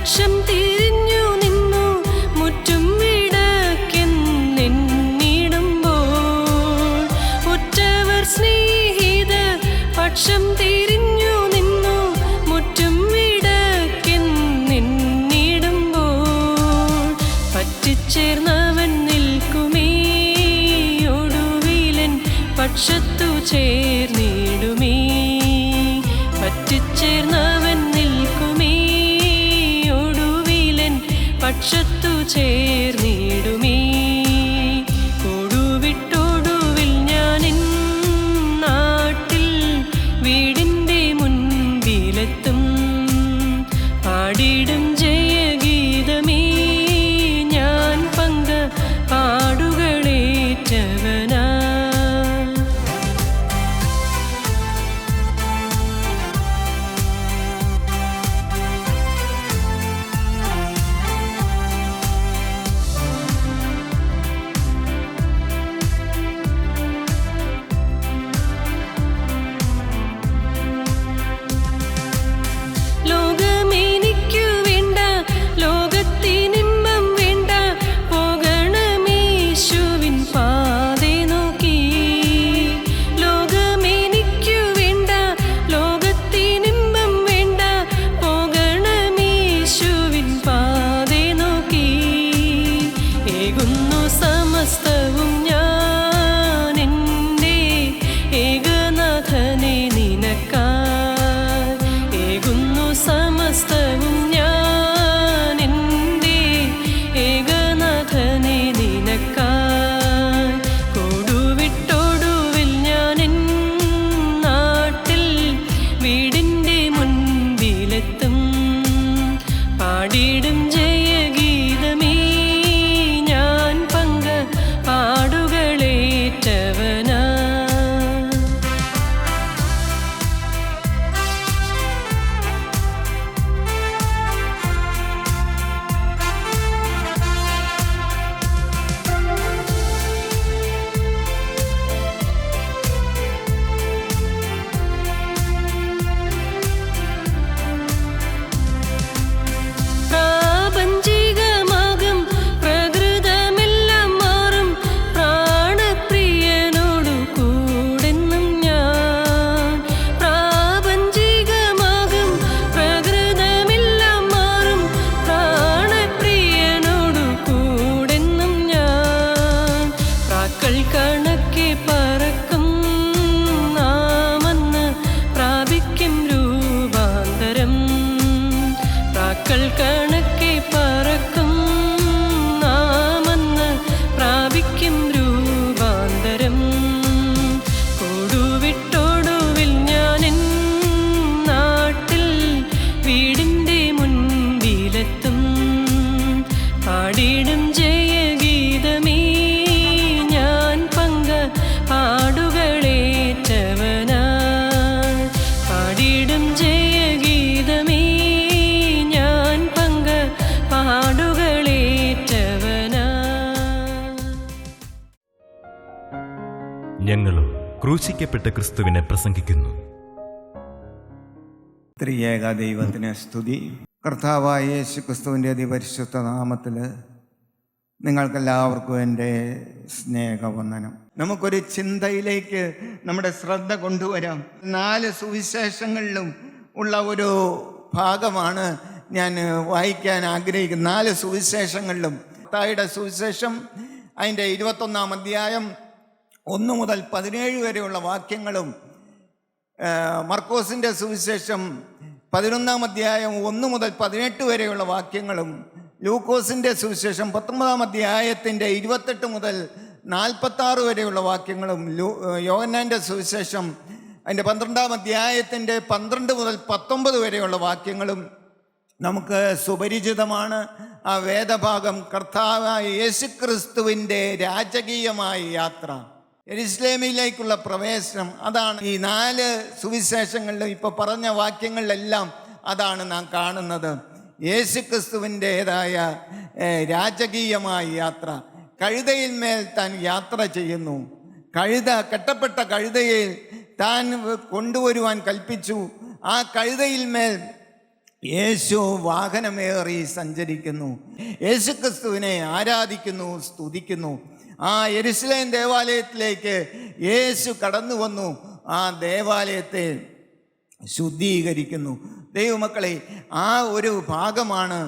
പക്ഷം തിരിഞ്ഞു നിന്നു മുറ്റും വിടക്കെന്നിടുമ്പോൾ ഉറ്റവർ സ്നേഹിതർ പക്ഷം തിരിഞ്ഞു നിന്നു മുറ്റും വിടക്കെന്നിടുമ്പോൾ പറ്റിച്ചേർന്നവൻ നിൽക്കുമേ ഒടുവിലൻ പക്ഷത്തു ചേർന്നിടുമേ. പറ്റിച്ചേർന്നവൻ നിൽക്കുമേ ഒടുവിലൻ പക്ഷത്തു ചേർന്നിടുമേ. കൊടുവിട്ടൊടുവിൽ ഞാനെൻ നാട്ടിൽ വീടിൻ്റെ മുൻപിലെത്തും. പാടിടും ജയഗീതമേ ഞാൻ പങ്ക പാടുകളേറ്റവനാ. ലോകമെനിക്കു വേണ്ട, ലോകത്തിനിമ്പം വേണ്ട, പോകണമേശുവിൻ പാതേ നോക്കി. ലോകമെനിക്കു വേണ്ട, ലോകത്തിനിമ്പം വേണ്ട, പോകണമേശുവിൻ പാതേ നോക്കി. ഏകുന്നു സമസ്തവും ഞാൻ എൻ്റെ ഏകനാഥനെ നിനക്കായി. ഏകുന്നു സമസ്തവും ഞാൻ എൻ്റെ ഏകനാഥനെ നിനക്കായി. കൊടുവിട്ടൊടുവിൽ ഞാനെൻ നാട്ടിൽ വീടിൻ്റെ മുൻപിലെത്തും. പാടിടും ജയഗീതമേ ഞാൻ പങ്ക പാടുകളേറ്റവനാ. പ്രാപഞ്ചികമാകും പ്രകൃതമെല്ലാം മാറും, പ്രാണപ്രിയനോടു കൂടെന്നും ഞാൻ. പ്രാപഞ്ചികമാകും പ്രകൃതമെല്ലാം മാറും, പ്രാണപ്രിയനോടു കൂടെന്നും ഞാൻ. പ്രാക്കൾ കണക്കെ പറക്കും നാമന്ന് പ്രാപിക്കും രൂപാന്തരം. പ്രാക്കൾ കണക്കെ പറക്കും നാമന്ന് പ്രാപിക്കും രൂപാന്തരം. കൊടുവിട്ടൊടുവിൽ ഞാനെൻ നാട്ടിൽ വീടിൻ്റെ മുൻപിലെത്തും. പാടിടും ജയഗീതമേ ഞാൻ പങ്ക പാടുകളേറ്റവനാ. പാടിടും ജയഗീതമേ ഞാൻ പങ്ക പാടുകളേറ്റവനാ. ഞങ്ങളും ക്രൂശിക്കപ്പെട്ട ക്രിസ്തുവിനെ പ്രസംഗിക്കുന്നു. ത്രിയേക ദൈവത്തിന് സ്തുതി. കർത്താവായ യേശു ക്രിസ്തുവിൻ്റെ അതിപരിശുദ്ധ നാമത്തിൽ നിങ്ങൾക്കെല്ലാവർക്കും എൻ്റെ സ്നേഹവന്ദനം. നമുക്കൊരു ചിന്തയിലേക്ക് നമ്മുടെ ശ്രദ്ധ കൊണ്ടുവരാം. 4 സുവിശേഷങ്ങളിലും ഉള്ള ഒരു ഭാഗമാണ് ഞാൻ വായിക്കാൻ ആഗ്രഹിക്കുന്നത്. 4 സുവിശേഷങ്ങളിലും മത്തായിയുടെ സുവിശേഷം അതിൻ്റെ 21-ാം അധ്യായം 1 മുതൽ 17 വരെയുള്ള വാക്യങ്ങളും, മർക്കോസിൻ്റെ സുവിശേഷം 11-ാം അധ്യായം 1 മുതൽ 18 വരെയുള്ള വാക്യങ്ങളും, ലൂക്കോസിൻ്റെ സുവിശേഷം 19-ാം അധ്യായത്തിൻ്റെ 28 മുതൽ 46 വരെയുള്ള വാക്യങ്ങളും, യോഹന്നാൻ്റെ സുവിശേഷം അതിൻ്റെ 12-ാം അധ്യായത്തിൻ്റെ 12 മുതൽ 19 വരെയുള്ള വാക്യങ്ങളും നമുക്ക് സുപരിചിതമാണ്. ആ വേദഭാഗം കർത്താവായ യേശുക്രിസ്തുവിൻ്റെ രാജകീയമായ യാത്ര, യെരുശലേമിലേക്കുള്ള പ്രവേശനം, അതാണ് ഈ 4 സുവിശേഷങ്ങളിലും ഇപ്പോൾ പറഞ്ഞ വാക്യങ്ങളിലെല്ലാം അതാണ് നാം കാണുന്നത്. യേശുക്രിസ്തുവിൻ്റേതായ രാജകീയമായ യാത്ര. കഴുതയിന്മേൽ താൻ യാത്ര ചെയ്യുന്നു. കെട്ടപ്പെട്ട കഴുതയിൽ താൻ കൊണ്ടുവരുവാൻ കൽപ്പിച്ചു. ആ കഴുതയിന്മേൽ യേശു വാഹനമേറി സഞ്ചരിക്കുന്നു, യേശുക്രിസ്തുവിനെ ആരാധിക്കുന്നു, സ്തുതിക്കുന്നു. ആ യെരുശലേം ദേവാലയത്തിലേക്ക് യേശു കടന്നു വന്നു, ആ ദേവാലയത്തെ ശുദ്ധീകരിക്കുന്നു. ദൈവമക്കളെ, ആ ഒരു ഭാഗമാണ്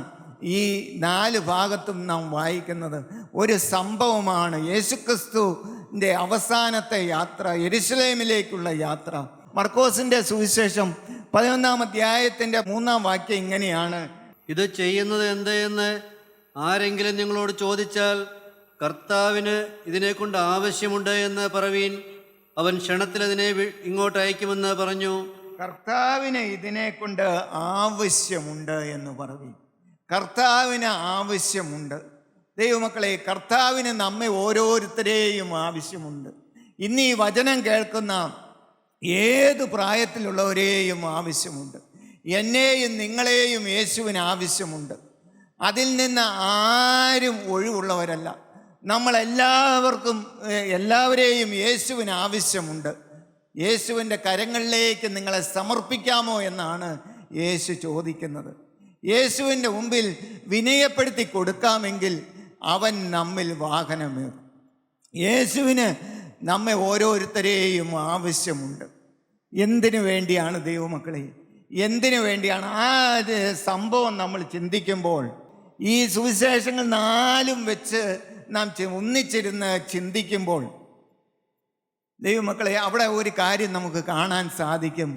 ഈ 4 ഭാഗത്തും നാം വായിക്കുന്നത്. ഒരു സംഭവമാണ് യേശുക്രിസ്തുവിൻ്റെ അവസാനത്തെ യാത്ര, യെരുശലേമിലേക്കുള്ള യാത്ര. മർക്കോസിൻ്റെ സുവിശേഷം 11-ാം അധ്യായത്തിൻ്റെ 3-ാം വാക്യം ഇങ്ങനെയാണ്: ഇത് ചെയ്യുന്നത് എന്ത് എന്ന് ആരെങ്കിലും നിങ്ങളോട് ചോദിച്ചാൽ കർത്താവിന് ഇതിനെക്കൊണ്ട് ആവശ്യമുണ്ട് എന്ന് പറവീൻ. അവൻ ക്ഷണത്തിൽ അതിനെ ഇങ്ങോട്ട് അയക്കുമെന്ന് പറഞ്ഞു. കർത്താവിന് ഇതിനെ കൊണ്ട് ആവശ്യമുണ്ട് എന്ന് പറയും. കർത്താവിന് ആവശ്യമുണ്ട്. ദൈവമക്കളെ, കർത്താവിന് നമ്മെ ഓരോരുത്തരെയും ആവശ്യമുണ്ട്. ഇന്ന് ഈ വചനം കേൾക്കുന്ന ഏത് പ്രായത്തിലുള്ളവരെയും ആവശ്യമുണ്ട്. എന്നെയും നിങ്ങളെയും യേശുവിന് ആവശ്യമുണ്ട്. അതിൽ നിന്ന് ആരും ഒഴിവുള്ളവരല്ല. എല്ലാവരെയും യേശുവിന് ആവശ്യമുണ്ട്. യേശുവിൻ്റെ കരങ്ങളിലേക്ക് നിങ്ങളെ സമർപ്പിക്കാമോ എന്നാണ് യേശു ചോദിക്കുന്നത്. യേശുവിൻ്റെ മുമ്പിൽ വിനയപ്പെടുത്തി കൊടുക്കാമെങ്കിൽ അവൻ നമ്മിൽ വാഹനമേറും. യേശുവിന് നമ്മെ ഓരോരുത്തരെയും ആവശ്യമുണ്ട്. എന്തിനു വേണ്ടിയാണ് ദൈവമക്കളെ? എന്തിനു വേണ്ടിയാണ്? ആ സംഭവം നമ്മൾ ചിന്തിക്കുമ്പോൾ, ഈ സുവിശേഷങ്ങൾ 4 വെച്ച് നാം ഒന്നിച്ചിരുന്ന് ചിന്തിക്കുമ്പോൾ, ദൈവമക്കളെ, അവിടെ ഒരു കാര്യം നമുക്ക് കാണാൻ സാധിക്കും.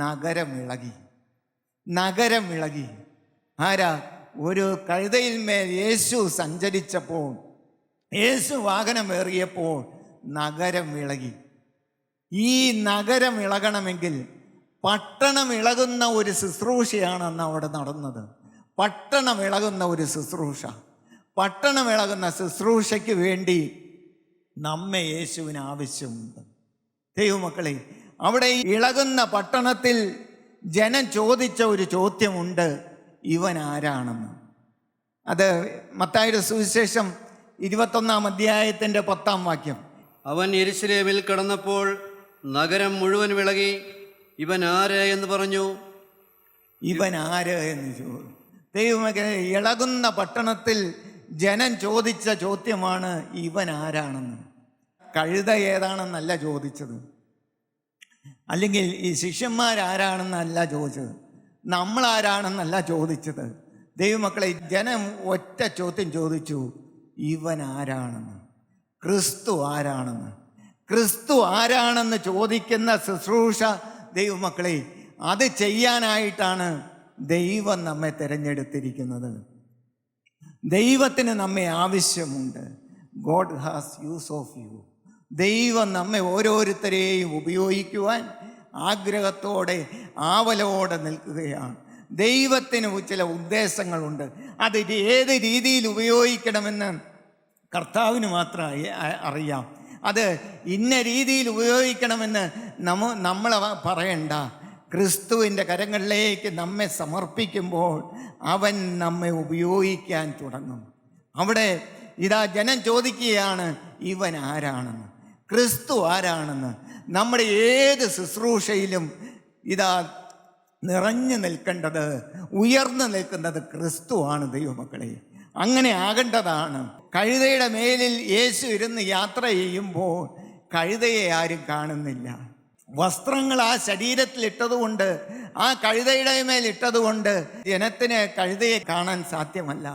നഗരം ഇളകി. ആരാ? ഒരു കഴുതയിന്മേൽ യേശു സഞ്ചരിച്ചപ്പോൾ, യേശു വാഹനമേറിയപ്പോൾ നഗരം ഇളകി. ഈ നഗരം ഇളകണമെങ്കിൽ പട്ടണം ഇളകുന്ന ഒരു ശുശ്രൂഷയാണ് അന്ന് അവിടെ നടന്നത്. പട്ടണം ഇളകുന്ന ഒരു ശുശ്രൂഷ. പട്ടണം ഇളകുന്ന ശുശ്രൂഷയ്ക്ക് വേണ്ടി നമ്മെ യേശുവിന് ആവശ്യമുണ്ട്. ദൈവമക്കളെ, അവിടെ ഇളകുന്ന പട്ടണത്തിൽ ജനം ചോദിച്ച ഒരു ചോദ്യമുണ്ട്: ഇവൻ ആരാണെന്ന്. അത് മത്തായിയുടെ സുവിശേഷം 21-ാം അധ്യായത്തിൻ്റെ 10-ാം വാക്യം. അവൻ യെരുശലേമിൽ കടന്നപ്പോൾ നഗരം മുഴുവൻ വിളകി. ഇവൻ ആര് എന്ന് പറഞ്ഞു. ഇവൻ ആര് എന്ന് ചോദിച്ചു. ദൈവമക്കളെ, ഇളകുന്ന പട്ടണത്തിൽ ജനം ചോദിച്ച ചോദ്യമാണ് ഇവൻ ആരാണെന്ന്. കഴുത ഏതാണെന്നല്ല ചോദിച്ചത്, അല്ലെങ്കിൽ ഈ ശിഷ്യന്മാരാരാണെന്നല്ല ചോദിച്ചത്, നമ്മളാരാണെന്നല്ല ചോദിച്ചത്. ദൈവമക്കളെ, ജനം ഒറ്റ ചോദ്യം ചോദിച്ചു: ഇവൻ ആരാണെന്ന്, ക്രിസ്തു ആരാണെന്ന്. ക്രിസ്തു ആരാണെന്ന് ചോദിക്കുന്ന ശുശ്രൂഷ, ദൈവമക്കളെ, അത് ചെയ്യാനായിട്ടാണ് ദൈവം നമ്മെ തിരഞ്ഞെടുത്തിരിക്കുന്നത്. ദൈവത്തിന് നമ്മെ ആവശ്യമുണ്ട്. God has use of you. ദൈവം നമ്മെ ഓരോരുത്തരെയും ഉപയോഗിക്കുവാൻ ആഗ്രഹത്തോടെ, ആവലോടെ നിൽക്കുകയാണ്. ദൈവത്തിന് ചില ഉദ്ദേശങ്ങളുണ്ട്. അത് ഏത് രീതിയിൽ ഉപയോഗിക്കണമെന്ന് കർത്താവിന് മാത്രം അറിയാം. അത് ഇന്ന രീതിയിൽ ഉപയോഗിക്കണമെന്ന് നമ്മൾ പറയണ്ട. ക്രിസ്തുവിൻ്റെ കരങ്ങളിലേക്ക് നമ്മെ സമർപ്പിക്കുമ്പോൾ അവൻ നമ്മെ ഉപയോഗിക്കാൻ തുടങ്ങും. അവിടെ ഇതാ ജനം ചോദിക്കുകയാണ്: ഇവൻ ആരാണെന്ന്, ക്രിസ്തു ആരാണെന്ന്. നമ്മുടെ ഏത് ശുശ്രൂഷയിലും ഇതാ നിറഞ്ഞു നിൽക്കേണ്ടത്, ഉയർന്നു നിൽക്കുന്നത് ക്രിസ്തുവാണ്. ദൈവമക്കളെ, അങ്ങനെ ആകേണ്ടതാണ്. കഴുതയുടെ മേലിൽ യേശു ഇരുന്ന് യാത്ര ചെയ്യുമ്പോൾ കഴുതയെ ആരും കാണുന്നില്ല. വസ്ത്രങ്ങൾ ആ ശരീരത്തിൽ ഇട്ടതുകൊണ്ട്, ആ കഴുതയുടെ മേൽ ഇട്ടതുകൊണ്ട് ജനത്തിന് കഴുതയെ കാണാൻ സാധ്യമല്ല.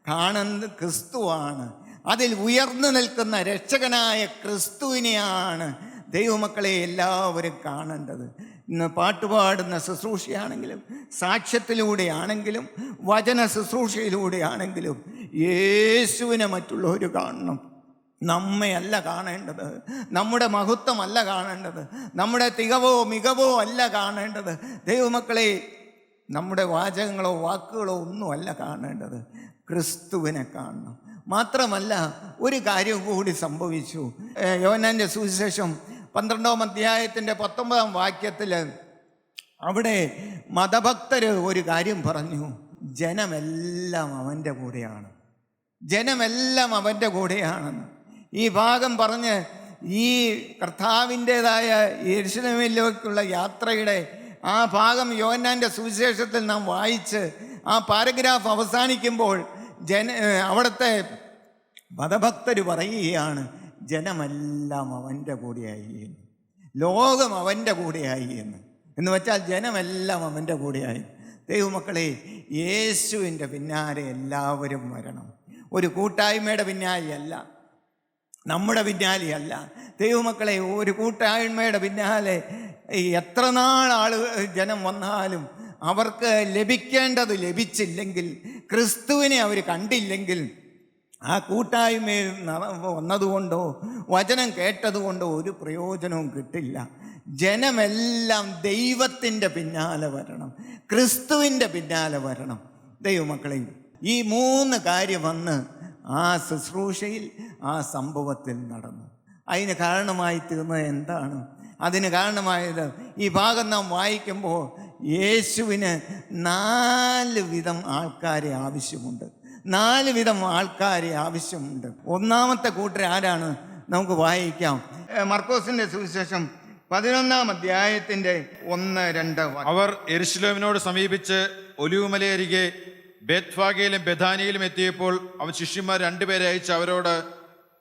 കാണുന്നത് ക്രിസ്തുവാണ്. അതിൽ ഉയർന്നു നിൽക്കുന്ന രക്ഷകനായ ക്രിസ്തുവിനെയാണ് ദൈവമക്കളെ എല്ലാവരും കാണേണ്ടത്. ഇന്ന് പാട്ടുപാടുന്ന ശുശ്രൂഷയാണെങ്കിലും, സാക്ഷ്യത്തിലൂടെയാണെങ്കിലും, വചന ശുശ്രൂഷയിലൂടെയാണെങ്കിലും യേശുവിനെ മറ്റുള്ളവർ കാണണം. നമ്മെ അല്ല കാണേണ്ടത്, നമ്മുടെ മഹത്വമല്ല കാണേണ്ടത്, നമ്മുടെ തികവോ മികവോ അല്ല കാണേണ്ടത്. ദൈവമക്കളെ, നമ്മുടെ വാചകങ്ങളോ വാക്കുകളോ ഒന്നുമല്ല കാണേണ്ടത്, ക്രിസ്തുവിനെ കാണണം. മാത്രമല്ല, ഒരു കാര്യം കൂടി സംഭവിച്ചു. യോഹന്നാന്റെ സുവിശേഷം 12-ാം അധ്യായത്തിൻ്റെ 19-ാം വാക്യത്തിൽ അവിടെ മതഭക്തര് ഒരു കാര്യം പറഞ്ഞു: ജനമെല്ലാം അവൻ്റെ കൂടെയാണ്, ജനമെല്ലാം അവൻ്റെ കൂടെയാണെന്ന്. ഈ ഭാഗം പറഞ്ഞ് ഈ കർത്താവിൻ്റെതായ യെരുശലേമിലേക്കുള്ള യാത്രയുടെ ആ ഭാഗം യോഹന്നാൻ്റെ സുവിശേഷത്തിൽ നാം വായിച്ച് ആ പാരഗ്രാഫ് അവസാനിക്കുമ്പോൾ അവിടുത്തെ മതഭക്തർ പറയുകയാണ്, ജനമെല്ലാം അവൻ്റെ കൂടെയായി എന്ന്, ലോകം അവൻ്റെ കൂടെയായി എന്ന് വെച്ചാൽ ജനമെല്ലാം അവൻ്റെ കൂടെയായി. ദൈവമക്കളെ, യേശുവിൻ്റെ പിന്നാലെ എല്ലാവരും വരണം. ഒരു കൂട്ടായ്മയുടെ പിന്നാലെയല്ല, നമ്മുടെ പിന്നാലെയല്ല. ദൈവമക്കളെ, ഒരു കൂട്ടായ്മയുടെ പിന്നാലെ എത്ര നാൾ ജനം വന്നാലും അവർക്ക് ലഭിക്കേണ്ടത് ലഭിച്ചില്ലെങ്കിൽ, ക്രിസ്തുവിനെ അവർ കണ്ടില്ലെങ്കിൽ, ആ കൂട്ടായ്മയിൽ വന്നതുകൊണ്ടോ വചനം കേട്ടതുകൊണ്ടോ ഒരു പ്രയോജനവും കിട്ടില്ല. ജനമെല്ലാം ദൈവത്തിൻ്റെ പിന്നാലെ വരണം, ക്രിസ്തുവിൻ്റെ പിന്നാലെ വരണം. ദൈവമക്കളെ, ഈ 3 കാര്യം വന്ന് ആ ശുശ്രൂഷയിൽ, ആ സംഭവത്തിൽ നടന്നു. അതിന് കാരണമായി തീർന്നത് എന്താണ്? അതിന് കാരണമായത് ഈ ഭാഗം നാം വായിക്കുമ്പോൾ യേശുവിന് 4 വിധം ആൾക്കാരെ ആവശ്യമുണ്ട്. 4 വിധം ആൾക്കാരെ ആവശ്യമുണ്ട്. ഒന്നാമത്തെ കൂട്ടർ ആരാണ്? നമുക്ക് വായിക്കാം. മർക്കോസിന്റെ സുവിശേഷം 11-ാം അധ്യായത്തിന്റെ 1-2 അവർ യെരൂശലേമിനോട് സമീപിച്ച് ഒലിവുമലയരികെ ബേത്ഫാഗയിലും ബെഥാനിയിലും എത്തിയപ്പോൾ അവൻ ശിഷ്യന്മാർ 2 പേരെ അയച്ച് അവരോട്,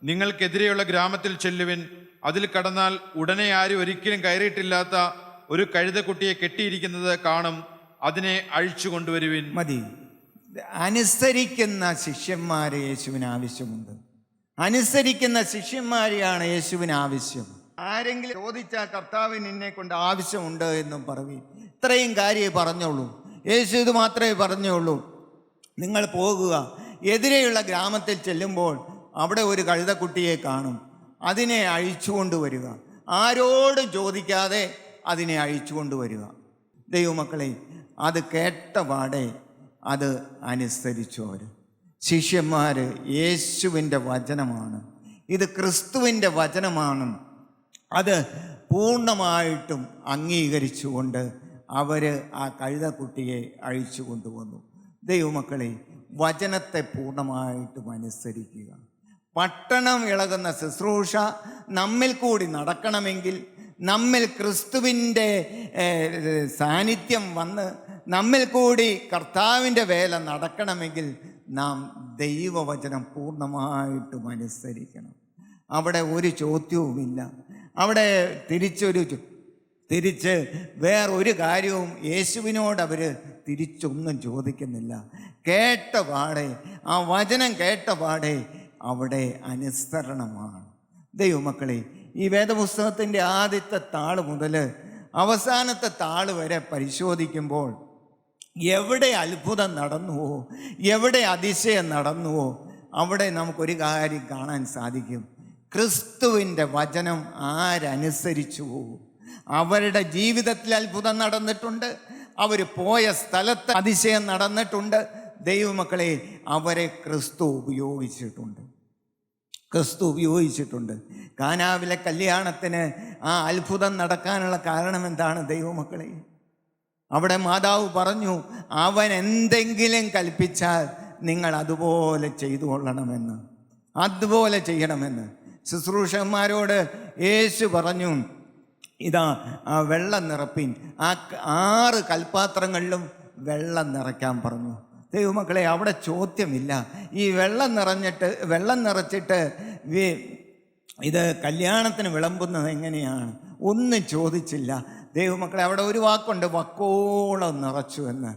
നിങ്ങൾക്കെതിരെയുള്ള ഗ്രാമത്തിൽ ചെല്ലുവിൻ, അതിൽ കടന്നാൽ ഉടനെ ആരും ഒരിക്കലും കയറിയിട്ടില്ലാത്ത ഒരു കഴുതക്കുട്ടിയെ കെട്ടിയിരിക്കുന്നത് കാണും, അതിനെ അഴിച്ചു കൊണ്ടുവരുവിൻ. മതി. അനുസരിക്കുന്ന ശിഷ്യന്മാരെ യേശുവിന് ആവശ്യമുണ്ട്. അനുസരിക്കുന്ന ശിഷ്യന്മാരെയാണ് യേശുവിന് ആവശ്യം. ആരെങ്കിലും ചോദിച്ചാൽ കർത്താവിന് എന്നെ കൊണ്ട് ആവശ്യമുണ്ട് എന്നും പറയും. ഇത്രയും കാര്യമേ പറഞ്ഞുള്ളൂ. യേശു ഇത് മാത്രമേ പറഞ്ഞുള്ളൂ. നിങ്ങൾ പോകുക, എതിരെയുള്ള ഗ്രാമത്തിൽ ചെല്ലുമ്പോൾ അവിടെ ഒരു കഴുതക്കുട്ടിയെ കാണും, അതിനെ അഴിച്ചു കൊണ്ടുവരിക. ആരോടും ചോദിക്കാതെ അതിനെ അഴിച്ചു കൊണ്ടുവരിക. ദൈവമക്കളെ, അത് കേട്ട പാടെ അത് അനുസരിച്ചു അവർ. ശിഷ്യന്മാർ യേശുവിൻ്റെ വചനമാണ്, ഇത് ക്രിസ്തുവിൻ്റെ വചനമാണ്, അത് പൂർണ്ണമായിട്ടും അംഗീകരിച്ചുകൊണ്ട് അവർ ആ കഴുതക്കുട്ടിയെ അഴിച്ചു കൊണ്ടുവന്നു. ദൈവമക്കളെ, വചനത്തെ പൂർണ്ണമായിട്ടും അനുസരിക്കുക. പട്ടണം ഇളകുന്ന ശുശ്രൂഷ നമ്മിൽ കൂടി നടക്കണമെങ്കിൽ, നമ്മിൽ ക്രിസ്തുവിൻ്റെ സാന്നിധ്യം വന്ന് നമ്മിൽ കൂടി കർത്താവിൻ്റെ വേല നടക്കണമെങ്കിൽ നാം ദൈവവചനം പൂർണ്ണമായിട്ടും അനുസരിക്കണം. അവിടെ ഒരു ചോദ്യവുമില്ല. അവിടെ തിരിച്ച് വേറൊരു കാര്യവും യേശുവിനോട് അവർ തിരിച്ചൊന്നും ചോദിക്കുന്നില്ല. കേട്ട പാടെ, ആ വചനം കേട്ട പാടെ അവിടെ അനുസരണമാണ്. ദൈവമക്കളെ, ഈ വേദപുസ്തകത്തിൻ്റെ ആദ്യത്തെ താൾ മുതൽ അവസാനത്തെ താൾ വരെ പരിശോധിക്കുമ്പോൾ എവിടെ അത്ഭുതം നടന്നുവോ, എവിടെ അതിശയം നടന്നുവോ, അവിടെ നമുക്കൊരു കാര്യം കാണാൻ സാധിക്കും. ക്രിസ്തുവിൻ്റെ വചനം ആരനുസരിച്ചുവോ അവരുടെ ജീവിതത്തിൽ അത്ഭുതം നടന്നിട്ടുണ്ട്. അവർ പോയ സ്ഥലത്ത് അതിശയം നടന്നിട്ടുണ്ട്. ദൈവമക്കളെ, അവരെ ക്രിസ്തു ഉപയോഗിച്ചിട്ടുണ്ട്. കാനാവിലെ കല്യാണത്തിന് ആ അത്ഭുതം നടക്കാനുള്ള കാരണം എന്താണ്? ദൈവമക്കളെ, അവിടെ മാതാവ് പറഞ്ഞു, അവൻ എന്തെങ്കിലും കൽപ്പിച്ചാൽ നിങ്ങൾ അതുപോലെ ചെയ്തു കൊള്ളണമെന്ന്, അതുപോലെ ചെയ്യണമെന്ന്. ശുശ്രൂഷകന്മാരോട് യേശു പറഞ്ഞു, ഇതാ ആ വെള്ളം നിറപ്പിൻ. ആ 6 കൽപ്പാത്രങ്ങളിലും വെള്ളം നിറയ്ക്കാൻ പറഞ്ഞു. ദൈവമക്കളെ, അവിടെ ചോദ്യമില്ല. ഈ വെള്ളം നിറച്ചിട്ട് ഇത് കല്യാണത്തിന് വിളമ്പുന്നത് എങ്ങനെയാണ്? ഒന്നും ചോദിച്ചില്ല. ദൈവമക്കളെ, അവിടെ ഒരു വാക്കുണ്ട്, വക്കോളം നിറച്ചു എന്ന്.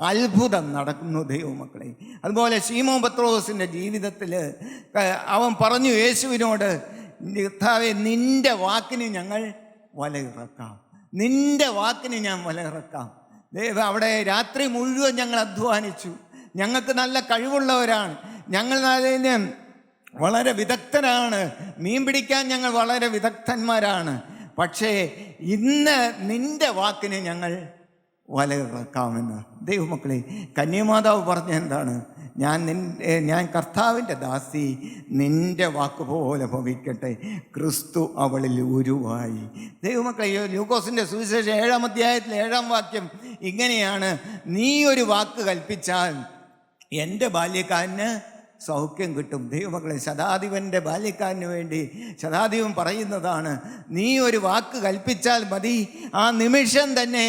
അത്ഭുതം നടക്കുന്നു ദൈവമക്കളെ. അതുപോലെ ശീമോൻ പത്രോസിൻ്റെ ജീവിതത്തിൽ അവൻ പറഞ്ഞു യേശുവിനോട്, കർത്താവേ, നിൻ്റെ വാക്കിന് ഞങ്ങൾ വലയിറക്കാം, നിൻ്റെ വാക്കിന് ഞാൻ വലയിറക്കാം. അവിടെ രാത്രി മുഴുവൻ ഞങ്ങൾ അധ്വാനിച്ചു, ഞങ്ങൾക്ക് നല്ല കഴിവുള്ളവരാണ്, ഞങ്ങൾ അതിന് വളരെ വിദഗ്ധരാണ്, മീൻ പിടിക്കാൻ ഞങ്ങൾ വളരെ വിദഗ്ധന്മാരാണ്. പക്ഷേ ഇന്ന് നിൻ്റെ വാക്കിന് ഞങ്ങൾ വലയിറക്കാമെന്ന്. ദൈവമക്കളെ, കന്യമാതാവ് പറഞ്ഞ എന്താണ്? ഞാൻ കർത്താവിൻ്റെ ദാസി, നിൻ്റെ വാക്ക് പോലെ ഭവിക്കട്ടെ. ക്രിസ്തു അവളിൽ ഉരുവായി. ദൈവമക്കളെ, ലൂക്കോസിൻ്റെ സുവിശേഷം 7-ാം അധ്യായത്തിൽ 7-ാം വാക്യം ഇങ്ങനെയാണ്, നീ ഒരു വാക്ക് കൽപ്പിച്ചാൽ എൻ്റെ ബാല്യക്കാരന് സൗഖ്യം കിട്ടും. ദൈവമക്കളെ, ശതാധിപൻ്റെ ബാല്യക്കാരന് വേണ്ടി ശതാധിപൻ പറയുന്നതാണ്, നീ ഒരു വാക്ക് കൽപ്പിച്ചാൽ മതി, ആ നിമിഷം തന്നെ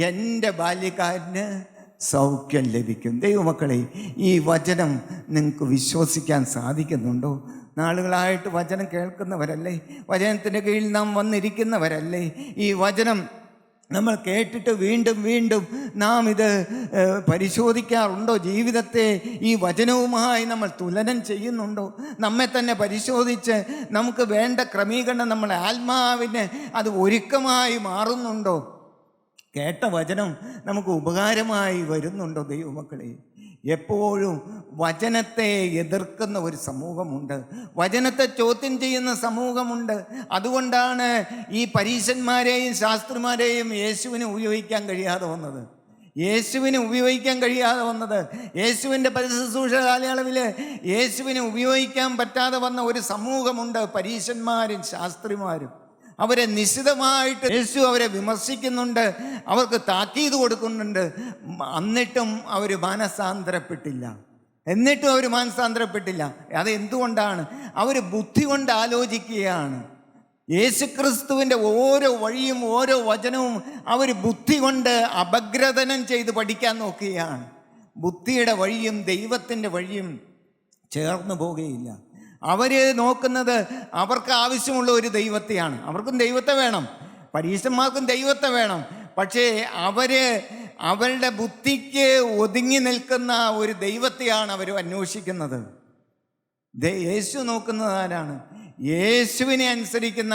എൻ്റെ ബാല്യക്കാരന് സൗഖ്യം ലഭിക്കും. ദൈവമക്കളെ, ഈ വചനം നിങ്ങൾക്ക് വിശ്വസിക്കാൻ സാധിക്കുന്നുണ്ടോ? നാളുകളായിട്ട് വചനം കേൾക്കുന്നവരല്ലേ, വചനത്തിൻ്റെ കീഴിൽ നാം വന്നിരിക്കുന്നവരല്ലേ? ഈ വചനം നമ്മൾ കേട്ടിട്ട് വീണ്ടും വീണ്ടും നാം ഇത് പരിശോധിക്കാറുണ്ടോ? ജീവിതത്തെ ഈ വചനവുമായി നമ്മൾ തുലനം ചെയ്യുന്നുണ്ടോ? നമ്മെ തന്നെ പരിശോധിച്ച് നമുക്ക് വേണ്ട ക്രമീകരണം നമ്മുടെ ആത്മാവിന് അത് ഒരുക്കമായി മാറുന്നുണ്ടോ? കേട്ട വചനം നമുക്ക് ഉപകാരമായി വരുന്നുണ്ടോ? ദൈവമക്കളെ, എപ്പോഴും വചനത്തെ എതിർക്കുന്ന ഒരു സമൂഹമുണ്ട്, വചനത്തെ ചോദ്യം ചെയ്യുന്ന സമൂഹമുണ്ട്. അതുകൊണ്ടാണ് ഈ പരീശന്മാരെയും ശാസ്ത്രിമാരെയും യേശുവിന് ഉപയോഗിക്കാൻ കഴിയാതെ വന്നത്. യേശുവിൻ്റെ പരിശുശ്രൂഷ കാലയളവിൽ യേശുവിനെ ഉപയോഗിക്കാൻ പറ്റാതെ വന്ന ഒരു സമൂഹമുണ്ട്, പരീശന്മാരും ശാസ്ത്രിമാരും. അവരെ നിശിതമായിട്ട് യേശു അവരെ വിമർശിക്കുന്നുണ്ട്, അവർക്ക് താക്കീത് കൊടുക്കുന്നുണ്ട്. എന്നിട്ടും അവർ മാനസാന്തരപ്പെട്ടില്ല. അത് എന്തുകൊണ്ടാണ്? അവർ ബുദ്ധി കൊണ്ട് ആലോചിക്കുകയാണ്. യേശുക്രിസ്തുവിൻ്റെ ഓരോ വഴിയും ഓരോ വചനവും അവർ ബുദ്ധി കൊണ്ട് അപഗ്രഥനം ചെയ്ത് പഠിക്കാൻ നോക്കുകയാണ്. ബുദ്ധിയുടെ വഴിയും ദൈവത്തിൻ്റെ വഴിയും ചേർന്ന് പോകുകയില്ല. അവർ നോക്കുന്നത് അവർക്ക് ആവശ്യമുള്ള ഒരു ദൈവത്തെയാണ്. അവർക്കും ദൈവത്തെ വേണം, പരീശന്മാർക്കും ദൈവത്തെ വേണം. പക്ഷേ അവരുടെ ബുദ്ധിക്ക് ഒതുങ്ങി നിൽക്കുന്ന ഒരു ദൈവത്തെയാണ് അവർ അന്വേഷിക്കുന്നത്. യേശു നോക്കുന്നത് ആരാണ്? യേശുവിനെ അനുസരിക്കുന്ന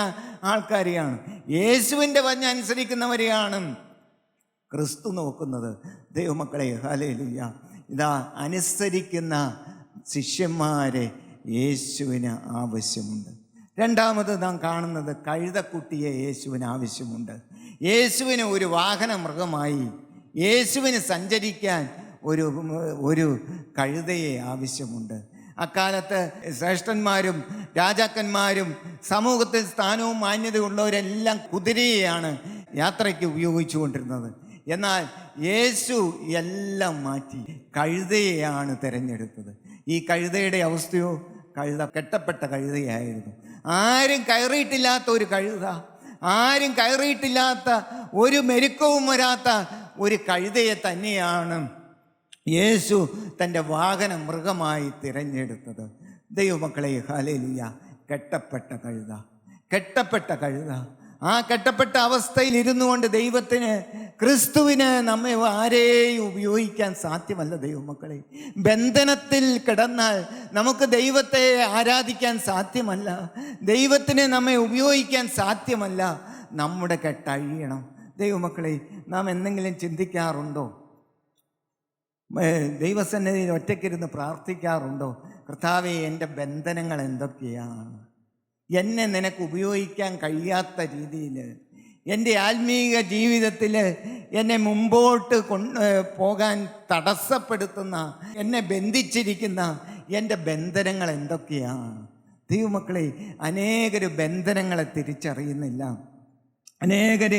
ആൾക്കാരെയാണ്, യേശുവിൻ്റെ വചനം അനുസരിക്കുന്നവരെയാണ് ക്രിസ്തു നോക്കുന്നത്. ദൈവമക്കളെ, ഹല്ലേലൂയ. ഇതാ, അനുസരിക്കുന്ന ശിഷ്യന്മാരെ യേശുവിന് ആവശ്യമുണ്ട്. രണ്ടാമത് നാം കാണുന്നത് കഴുതക്കുട്ടിയെ യേശുവിന് ആവശ്യമുണ്ട്. യേശുവിന് ഒരു വാഹന മൃഗമായി, യേശുവിന് സഞ്ചരിക്കാൻ ഒരു കഴുതയെ ആവശ്യമുണ്ട്. അക്കാലത്ത് ശ്രേഷ്ഠന്മാരും രാജാക്കന്മാരും സമൂഹത്തിൽ സ്ഥാനവും മാന്യതയുള്ളവരെല്ലാം കുതിരയെയാണ് യാത്രയ്ക്ക് ഉപയോഗിച്ചുകൊണ്ടിരുന്നത്. എന്നാൽ യേശു എല്ലാം മാറ്റി കഴുതയെയാണ് തിരഞ്ഞെടുത്തത്. ഈ കഴുതയുടെ അവസ്ഥയോ, കെട്ടപ്പെട്ട കഴുതയായിരുന്നു. ആരും കയറിയിട്ടില്ലാത്ത ഒരു കഴുത, ആരും കയറിയിട്ടില്ലാത്ത ഒരു മെരുക്കവും വരാത്ത ഒരു കഴുതയെ തന്നെയാണ് യേശു തൻ്റെ വാഹന മൃഗമായി തിരഞ്ഞെടുത്തത്. ദൈവമക്കളെ, ഹല്ലേലൂയ. കെട്ടപ്പെട്ട കഴുത. ആ കെട്ടപ്പെട്ട അവസ്ഥയിൽ ഇരുന്നു കൊണ്ട് ക്രിസ്തുവിന് നമ്മെ ആരെയും ഉപയോഗിക്കാൻ സാധ്യമല്ല. ദൈവമക്കളെ, ബന്ധനത്തിൽ കിടന്നാൽ നമുക്ക് ദൈവത്തെ ആരാധിക്കാൻ സാധ്യമല്ല, ദൈവത്തിന് നമ്മെ ഉപയോഗിക്കാൻ സാധ്യമല്ല. നമ്മുടെ കെട്ടഴിയണം. ദൈവമക്കളെ, നാം എന്തെങ്കിലും ചിന്തിക്കാറുണ്ടോ? ദൈവസന്നിധിയിൽ ഒറ്റയ്ക്കിരുന്ന് പ്രാർത്ഥിക്കാറുണ്ടോ? കർത്താവേ, എൻ്റെ ബന്ധനങ്ങൾ എന്തൊക്കെയാണ്? എന്നെ നിനക്ക് ഉപയോഗിക്കാൻ കഴിയാത്ത രീതിയിൽ എൻ്റെ ആത്മീക ജീവിതത്തിൽ എന്നെ മുമ്പോട്ട് പോകാൻ തടസ്സപ്പെടുത്തുന്ന, എന്നെ ബന്ധിച്ചിരിക്കുന്ന എൻ്റെ ബന്ധനങ്ങൾ എന്തൊക്കെയാണ്? ദൈവമക്കളെ, അനേകർ ബന്ധനങ്ങളെ തിരിച്ചറിയുന്നില്ല. അനേകർ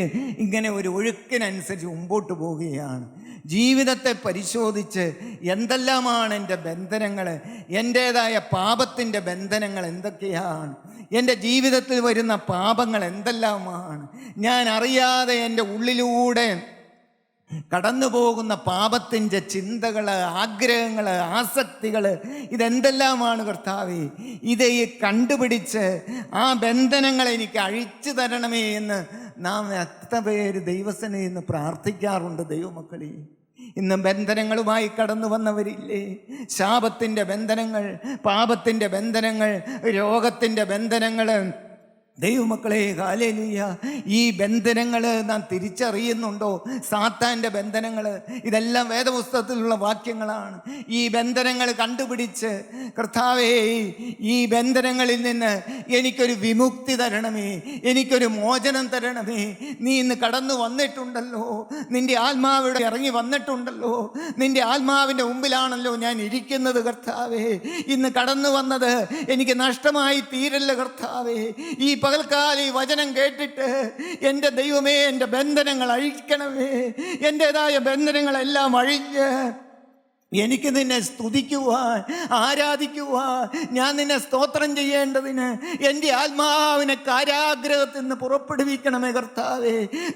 ഇങ്ങനെ ഒരു ഒഴുക്കിനനുസരിച്ച് മുമ്പോട്ട് പോവുകയാണ്. ജീവിതത്തെ പരിശോധിച്ച് എന്തെല്ലാമാണ് എൻ്റെ ബന്ധനങ്ങൾ, എൻ്റേതായ പാപത്തിൻ്റെ ബന്ധനങ്ങൾ എന്തൊക്കെയാണ്, എൻ്റെ ജീവിതത്തിൽ വരുന്ന പാപങ്ങൾ എന്തെല്ലാമാണ്, ഞാൻ അറിയാതെ എൻ്റെ ഉള്ളിലൂടെ കടന്നു പോകുന്ന പാപത്തിൻ്റെ ചിന്തകൾ, ആഗ്രഹങ്ങൾ, ആസക്തികൾ, ഇതെന്തെല്ലാമാണ് കർത്താവേ? ഇത് കണ്ടുപിടിച്ച് ആ ബന്ധനങ്ങളെ എനിക്ക് അഴിച്ചു തരണമേ എന്ന് നാം എത്ര പേര് ദൈവസന്നിധിയിൽ നിന്ന് പ്രാർത്ഥിക്കാറുണ്ട്. ദൈവമക്കളെ, ഇന്ന് ബന്ധനങ്ങളുമായി കടന്നു വന്നവരില്ലേ? ശാപത്തിൻ്റെ ബന്ധനങ്ങൾ, പാപത്തിൻ്റെ ബന്ധനങ്ങൾ, രോഗത്തിൻ്റെ ബന്ധനങ്ങൾ. ദൈവമക്കളെ, ഹല്ലേലൂയ. ഈ ബന്ധനങ്ങൾ നാം തിരിച്ചറിയുന്നുണ്ടോ? സാത്താൻ്റെ ബന്ധനങ്ങൾ, ഇതെല്ലാം വേദപുസ്തകത്തിലുള്ള വാക്യങ്ങളാണ്. ഈ ബന്ധനങ്ങൾ കണ്ടുപിടിച്ച് കർത്താവേ, ഈ ബന്ധനങ്ങളിൽ നിന്ന് എനിക്കൊരു വിമുക്തി തരണമേ, എനിക്കൊരു മോചനം തരണമേ. നീ ഇന്ന് കടന്നു വന്നിട്ടുണ്ടല്ലോ, നിൻ്റെ ആത്മാവിടെ ഇറങ്ങി വന്നിട്ടുണ്ടല്ലോ, നിൻ്റെ ആത്മാവിൻ്റെ മുമ്പിലാണല്ലോ ഞാൻ ഇരിക്കുന്നത്. കർത്താവേ, ഇന്ന് കടന്നു വന്നത് എനിക്ക് നഷ്ടമായി തീരല്ല കർത്താവേ. ഈ പകൽക്കാലം ഈ വചനം കേട്ടിട്ട് എൻ്റെ ദൈവമേ, എൻ്റെ ബന്ധനങ്ങൾ അഴിക്കണമേ, എൻ്റെതായ ബന്ധനങ്ങളെല്ലാം അഴിഞ്ഞ് എനിക്ക് നിന്നെ സ്തുതിക്കുവാൻ, ആരാധിക്കുവാൻ, ഞാൻ നിന്നെ സ്തോത്രം ചെയ്യേണ്ടതിന് എൻ്റെ ആത്മാവിനെ കാരാഗ്രഹത്തിൽ നിന്ന് പുറപ്പെടുവിക്കണമേ കർത്താവേ.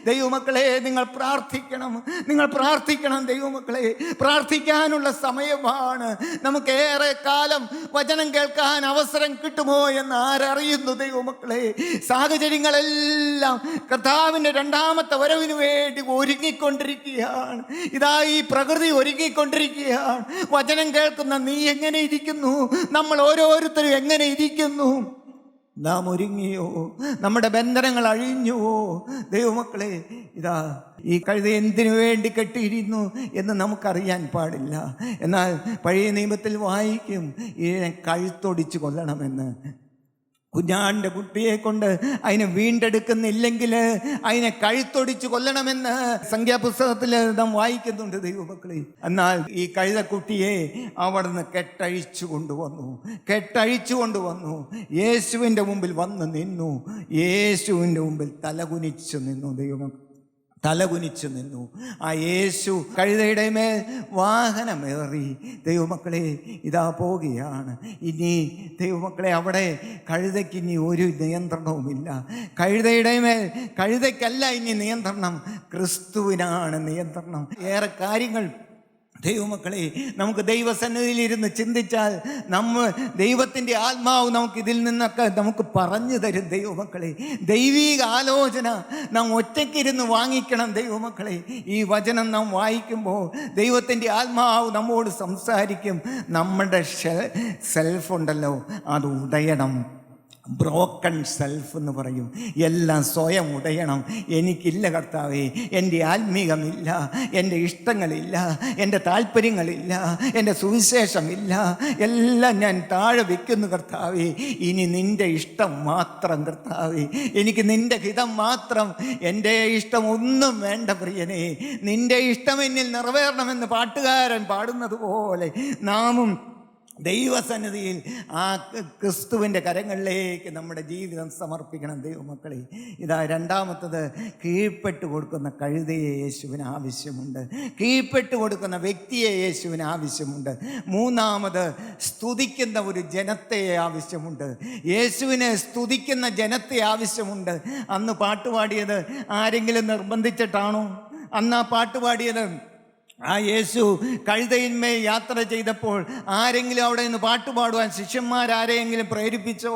ദൈവമക്കളെ, നിങ്ങൾ പ്രാർത്ഥിക്കണം ദൈവമക്കളെ. പ്രാർത്ഥിക്കാനുള്ള സമയമാണ്. നമുക്കേറെ കാലം വചനം കേൾക്കാൻ അവസരം കിട്ടുമോ എന്ന് ആരറിയുന്നു ദൈവമക്കളെ. സാഹചര്യങ്ങളെല്ലാം കർത്താവിൻ്റെ രണ്ടാമത്തെ വരവിന് വേണ്ടി ഒരുങ്ങിക്കൊണ്ടിരിക്കുകയാണ്. ഇതാ ഈ പ്രകൃതി ഒരുങ്ങിക്കൊണ്ടിരിക്കുകയാണ്. വചനം കേൾക്കുന്ന നീ എങ്ങനെ ഇരിക്കുന്നു? നമ്മൾ ഓരോരുത്തരും എങ്ങനെ ഇരിക്കുന്നു? നാം ഒരുങ്ങിയോ? നമ്മുടെ ബന്ധനങ്ങൾ അഴിഞ്ഞുവോ? ദൈവമക്കളെ, ഇതാ ഈ കഴുത എന്തിനു വേണ്ടി കെട്ടിയിരുന്നു എന്ന് നമുക്കറിയാൻ പാടില്ല. എന്നാൽ പഴയ നിയമത്തിൽ വായിക്കും, ഇതിനെ കഴുത്തൊടിച്ച് കൊല്ലണമെന്ന്. കുഞ്ഞാൻ്റെ കുട്ടിയെ കൊണ്ട് അതിനെ വീണ്ടെടുക്കുന്നില്ലെങ്കിൽ അതിനെ കഴുത്തൊടിച്ച് കൊല്ലണമെന്ന് സംഖ്യാപുസ്തകത്തിൽ നാം വായിക്കുന്നുണ്ട് ദൈവമക്കളെ. എന്നാൽ ഈ കഴുതക്കുട്ടിയെ അവിടുന്ന് കെട്ടഴിച്ചു കൊണ്ടുവന്നു. യേശുവിൻ്റെ മുമ്പിൽ വന്ന് നിന്നു. യേശുവിൻ്റെ മുമ്പിൽ തലകുനിച്ചു നിന്നു. ആ യേശു കഴുതയുടെ മേൽ വാഹനമേറി ദൈവമക്കളെ ഇതാ പോവുകയാണ്. ഇനി ദൈവമക്കളെ, അവിടെ കഴുതയ്ക്ക് ഇനി ഒരു നിയന്ത്രണവുമില്ല. കഴുതയ്ക്കല്ല ഇനി നിയന്ത്രണം, ക്രിസ്തുവിനാണ് നിയന്ത്രണം. ഏറെ കാര്യങ്ങൾ ദൈവമക്കളെ നമുക്ക് ദൈവസന്നിധിയിൽ ഇരുന്ന് ചിന്തിച്ചാൽ ദൈവത്തിൻ്റെ ആത്മാവ് നമുക്ക് ഇതിൽ നിന്നൊക്കെ നമുക്ക് പറഞ്ഞു തരും ദൈവമക്കളെ. ദൈവീക ആലോചന നാം ഒറ്റയ്ക്കിരുന്ന് വാങ്ങിക്കണം ദൈവമക്കളെ. ഈ വചനം നാം വായിക്കുമ്പോൾ ദൈവത്തിൻ്റെ ആത്മാവ് നമ്മോട് സംസാരിക്കും. നമ്മുടെ സെൽഫ് ഉണ്ടല്ലോ, അത് ഉടയണം. ബ്രോക്കൺ സെൽഫ് എന്ന് പറയും. എല്ലാം സ്വയം ഉടയണം. എനിക്കില്ല കർത്താവേ, എൻ്റെ ആത്മീകമില്ല, എൻ്റെ ഇഷ്ടങ്ങളില്ല, എൻ്റെ താല്പര്യങ്ങളില്ല, എൻ്റെ സുവിശേഷമില്ല, എല്ലാം ഞാൻ താഴെ വയ്ക്കുന്നു കർത്താവേ. ഇനി നിൻ്റെ ഇഷ്ടം മാത്രം കർത്താവേ, എനിക്ക് നിൻ്റെ ഹിതം മാത്രം, എൻ്റെ ഇഷ്ടം ഒന്നും വേണ്ട പ്രിയനെ. നിൻ്റെ ഇഷ്ടം എന്നിൽ നിറവേറണമെന്ന് പാട്ടുകാരൻ പാടുന്നത് പോലെ നാമും ദൈവസന്നിധിയിൽ ആ ക്രിസ്തുവിൻ്റെ കരങ്ങളിലേക്ക് നമ്മുടെ ജീവിതം സമർപ്പിക്കണം ദൈവമക്കളെ. ഇതാ രണ്ടാമത്തത്, കീഴ്പ്പെട്ട് കൊടുക്കുന്ന കഴുതയെ യേശുവിന് ആവശ്യമുണ്ട്. കീഴ്പ്പെട്ട് കൊടുക്കുന്ന വ്യക്തിയെ യേശുവിന് ആവശ്യമുണ്ട്. മൂന്നാമത്, സ്തുതിക്കുന്ന ഒരു ജനത്തെ ആവശ്യമുണ്ട്. യേശുവിനെ സ്തുതിക്കുന്ന ജനത്തെ ആവശ്യമുണ്ട്. അന്ന് പാട്ടുപാടിയത് ആരെങ്കിലും നിർബന്ധിച്ചിട്ടാണോ? അന്ന് ആ പാട്ടുപാടിയത് ആ യേശു കഴുതയിന്മേൽ യാത്ര ചെയ്തപ്പോൾ ആരെങ്കിലും അവിടെ നിന്ന് പാട്ടുപാടുവാൻ ശിഷ്യന്മാരാരെങ്കിലും പ്രേരിപ്പിച്ചോ?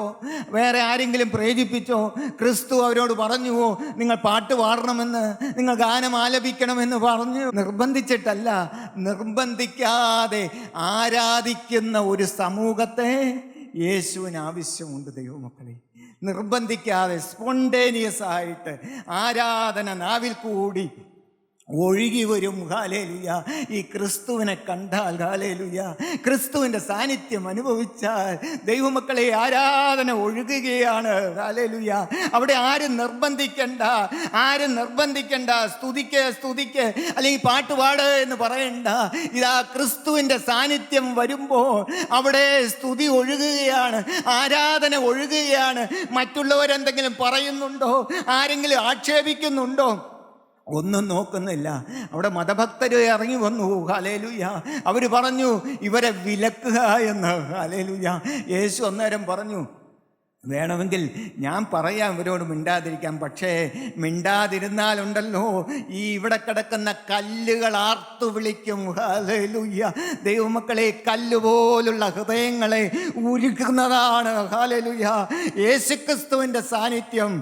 വേറെ ആരെങ്കിലും പ്രേരിപ്പിച്ചോ? ക്രിസ്തു അവരോട് പറഞ്ഞുവോ നിങ്ങൾ പാട്ട് പാടണമെന്ന്, നിങ്ങൾ ഗാനം ആലപിക്കണമെന്ന് പറഞ്ഞു? നിർബന്ധിച്ചിട്ടല്ല. നിർബന്ധിക്കാതെ ആരാധിക്കുന്ന ഒരു സമൂഹത്തെ യേശുവിന് ആവശ്യമുണ്ട് ദൈവമക്കളെ. നിർബന്ധിക്കാതെ സ്പോണ്ടേനിയസ് ആയിട്ട് ആരാധന നാവിൽ കൂടി ഒഴുകി വരും. ഹല്ലേലൂയ. ഈ ക്രിസ്തുവിനെ കണ്ടാൽ, ഹല്ലേലൂയ, ക്രിസ്തുവിൻ്റെ സാന്നിധ്യം അനുഭവിച്ചാൽ ദൈവമക്കളെ ആരാധന ഒഴുകുകയാണ്. ഹല്ലേലൂയ. അവിടെ ആരും നിർബന്ധിക്കണ്ട. സ്തുതിക്ക് അല്ലെങ്കിൽ പാട്ടുപാട് എന്ന് പറയണ്ട. ഇതാ ക്രിസ്തുവിൻ്റെ സാന്നിധ്യം വരുമ്പോൾ അവിടെ സ്തുതി ഒഴുകുകയാണ്, ആരാധന ഒഴുകുകയാണ്. മറ്റുള്ളവരെന്തെങ്കിലും പറയുന്നുണ്ടോ? ആരെങ്കിലും ആക്ഷേപിക്കുന്നുണ്ടോ? ഒന്നും നോക്കുന്നില്ല. അവിടെ മതഭക്തർ ഇറങ്ങി വന്നു. ഹല്ലേലൂയ. അവർ പറഞ്ഞു ഇവരെ വിലക്കുക എന്ന്. ഹല്ലേലൂയ. യേശു അന്നേരം പറഞ്ഞു, വേണമെങ്കിൽ ഞാൻ പറയാം ഇവരോട് മിണ്ടാതിരിക്കാം, പക്ഷേ മിണ്ടാതിരുന്നാലുണ്ടല്ലോ ഈ ഇവിടെ കിടക്കുന്ന കല്ലുകൾ ആർത്തു വിളിക്കും. ഹല്ലേലൂയ. ദൈവമക്കളെ, കല്ലുപോലുള്ള ഹൃദയങ്ങളെ ഉരുക്കുന്നതാണ്. ഹല്ലേലൂയ. യേശുക്രിസ്തുവിൻ്റെ സാന്നിധ്യം,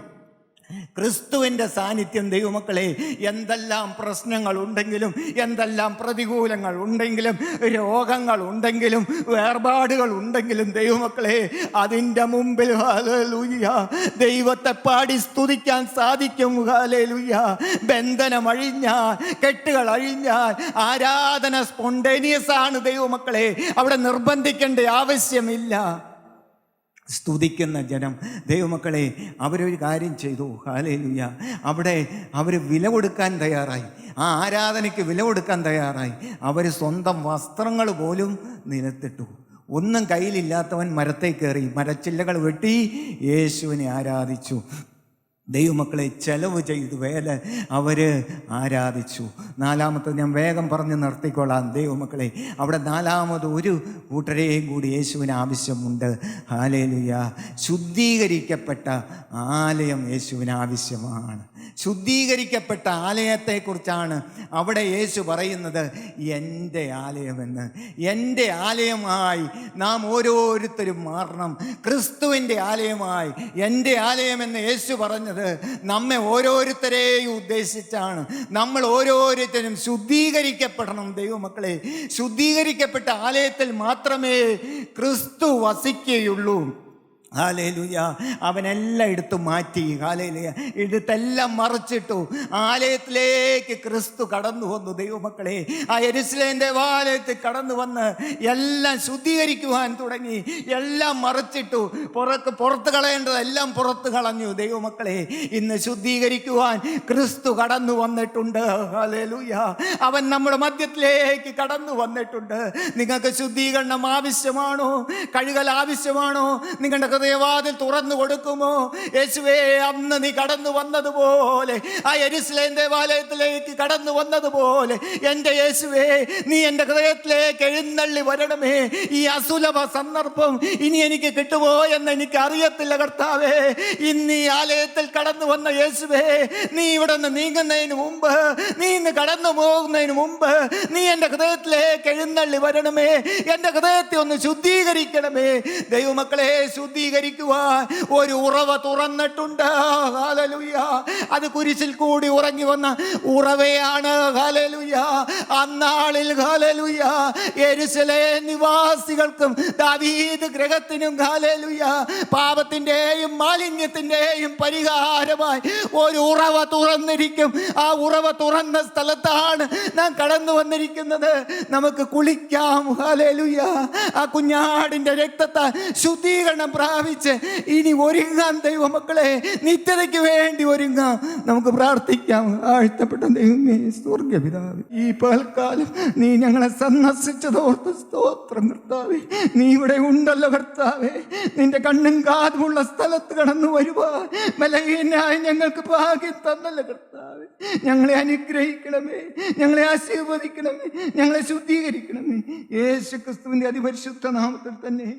ക്രിസ്തുവിൻ്റെ സാന്നിധ്യം ദൈവമക്കളെ, എന്തെല്ലാം പ്രശ്നങ്ങൾ ഉണ്ടെങ്കിലും, എന്തെല്ലാം പ്രതികൂലങ്ങൾ ഉണ്ടെങ്കിലും, രോഗങ്ങൾ ഉണ്ടെങ്കിലും, വേർപാടുകൾ ഉണ്ടെങ്കിലും ദൈവമക്കളെ, അതിൻ്റെ മുമ്പിൽ ഹല്ലേലൂയ ദൈവത്തെ പാടി സ്തുതിക്കാൻ സാധിക്കും. ഹല്ലേലൂയ. ബന്ധനമഴിഞ്ഞാൽ, കെട്ടുകൾ അഴിഞ്ഞാൽ ആരാധന സ്പോണ്ടേനിയസ് ആണ് ദൈവമക്കളെ. അവിടെ നിർബന്ധിക്കേണ്ട ആവശ്യമില്ല. സ്തുതിക്കുന്ന ജനം ദൈവമക്കളെ, അവരൊരു കാര്യം ചെയ്തു. ഹല്ലേലൂയ. അവിടെ അവർ വില കൊടുക്കാൻ തയ്യാറായി. ആ ആരാധനയ്ക്ക് വില കൊടുക്കാൻ തയ്യാറായി. അവർ സ്വന്തം വസ്ത്രങ്ങൾ പോലും നിലത്തിട്ടു. ഒന്നും കയ്യിലില്ലാത്തവൻ മരത്തെ കയറി മരച്ചില്ലകൾ വെട്ടി യേശുവിനെ ആരാധിച്ചു. ദൈവമക്കളെ ചെലവ് ചെയ്തു വേല അവർ ആരാധിച്ചു. നാലാമത്തത് ഞാൻ വേഗം പറഞ്ഞ് നിർത്തിക്കൊള്ളാം. ദൈവമക്കളെ, അവിടെ നാലാമത് ഒരു കൂട്ടരെയും കൂടി യേശുവിന് ആവശ്യമുണ്ട്. ഹല്ലേലൂയ. ശുദ്ധീകരിക്കപ്പെട്ട ആലയം യേശുവിന് ആവശ്യമാണ്. ശുദ്ധീകരിക്കപ്പെട്ട ആലയത്തെക്കുറിച്ചാണ് അവിടെ യേശു പറയുന്നത്, എൻ്റെ ആലയമെന്ന്. എൻ്റെ ആലയമായി നാം ഓരോരുത്തരും മാറണം. ക്രിസ്തുവിൻ്റെ ആലയമായി എൻ്റെ ആലയമെന്ന് യേശു പറഞ്ഞത് നമ്മെ ഓരോരുത്തരെയും ഉദ്ദേശിച്ചാണ്. നമ്മൾ ഓരോരുത്തരും ശുദ്ധീകരിക്കപ്പെടണം. ദൈവമക്കളെ, ശുദ്ധീകരിക്കപ്പെട്ട ആലയത്തിൽ മാത്രമേ ക്രിസ്തു വസിക്കുകയുള്ളൂ. ഹല്ലേലൂയ. അവനെല്ലാം എടുത്തു മാറ്റി. ഹല്ലേലൂയ. എടുത്തെല്ലാം മറച്ചിട്ടു. ആലയത്തിലേക്ക് ക്രിസ്തു കടന്നു വന്നു. ദൈവമക്കളെ, ആ യെരൂശലേം ദേവാലയത്തിൽ കടന്നു വന്ന് എല്ലാം ശുദ്ധീകരിക്കുവാൻ തുടങ്ങി. എല്ലാം മറച്ചിട്ടു. പുറത്ത് കളയേണ്ടതെല്ലാം പുറത്ത് കളഞ്ഞു. ദൈവമക്കളെ, ഇന്ന് ശുദ്ധീകരിക്കുവാൻ ക്രിസ്തു കടന്നു വന്നിട്ടുണ്ട്. ഹല്ലേലൂയ. അവൻ നമ്മുടെ മധ്യത്തിലേക്ക് കടന്നു വന്നിട്ടുണ്ട്. നിങ്ങൾക്ക് ശുദ്ധീകരണം ആവശ്യമാണോ? കഴുകൽ ആവശ്യമാണോ? നിങ്ങളുടെ ഹൃദയവാതിൽ തുറന്നു കൊടുക്കുമോ? യേശുവേ, അന്ന് നീ കടന്നു വന്നതുപോലെ, ആ യെരൂശലേം ദേവാലയത്തിലേക്ക് കടന്നു വന്നതുപോലെ, എൻ്റെ യേശുവേ, നീ എൻ്റെ ഹൃദയത്തിലേക്ക് എഴുന്നള്ളി വരണമേ. ഈ അസുലഭ സന്ദർഭം ഇനി എനിക്ക് കിട്ടുമോ എന്ന് എനിക്ക് അറിയത്തില്ല കർത്താവേ. ഇന്ന് ഈ ആലയത്തിൽ കടന്നു വന്ന യേശുവേ, നീ ഇവിടെ നിന്ന് നീങ്ങുന്നതിന് മുമ്പ്, നീ ഇന്ന് കടന്നു പോകുന്നതിന് മുമ്പ്, നീ എൻ്റെ ഹൃദയത്തിലേക്ക് എഴുന്നള്ളി വരണമേ. എൻ്റെ ഹൃദയത്തെ ഒന്ന് ശുദ്ധീകരിക്കണമേ. ദൈവമക്കളെ, ശുദ്ധീകരിക്കുവാൻ ഒരു ഉറവ തുറന്നിട്ടുണ്ട്. ഹല്ലേലൂയ. അത് കുരിശിൽ കൂടി ഉറങ്ങി വന്ന ഉറവയാണ്. ഹല്ലേലൂയ. അന്നാളിൽ ഹല്ലേലൂയ യെരൂശലേം നിവാസികൾക്കും ദാവീദ് ഗൃഹത്തിനും ഹല്ലേലൂയ പാപത്തിൻ്റെയും മാലിന്യത്തിൻ്റെയും പരിഹാരമായി ഒരു ഉറവ തുറന്നിരിക്കും. ആ ഉറവ തുറന്ന സ്ഥലത്താണ് നാം കടന്നു വന്നിരിക്കുന്നത്. നമുക്ക് കുളിക്കാം. ഹല്ലേലൂയ. ആ കുഞ്ഞാടിൻ്റെ രക്തത്താൽ ശുദ്ധീകരണം പ്രാപിച്ച് ഇനി ഒരുങ്ങാം. ദൈവമക്കളെ, നിത്യതയ്ക്ക് വേണ്ടി ഒരുങ്ങാം. നമുക്ക് പ്രാർത്ഥിക്കാം. ആഴ്ത്തപ്പെട്ട ദൈവമേ, സ്വർഗ്ഗപിതാവേ, ഈ പകൽക്കാലം നീ ഞങ്ങളെ സന്ദർശിച്ചതോർത്ത് സ്തോത്രം കർത്താവേ. നീ ഇവിടെ ഉണ്ടല്ലോ കർത്താവേ. നിന്റെ കണ്ണും കാതുമുള്ള സ്ഥലത്ത് കടന്നു വരുവാൻ ബലഹീനനായി ഞങ്ങൾക്ക് ഭാഗ്യം തന്നല്ലോ കർത്താവേ. ഞങ്ങളെ അനുഗ്രഹിക്കണമേ, ഞങ്ങളെ ആശീർവദിക്കണമേ, ഞങ്ങളെ ശുദ്ധീകരിക്കണമേ. യേശു ക്രിസ്തുവിൻ്റെ അതിപരിശുദ്ധ നാമത്തിൽ തന്നെ.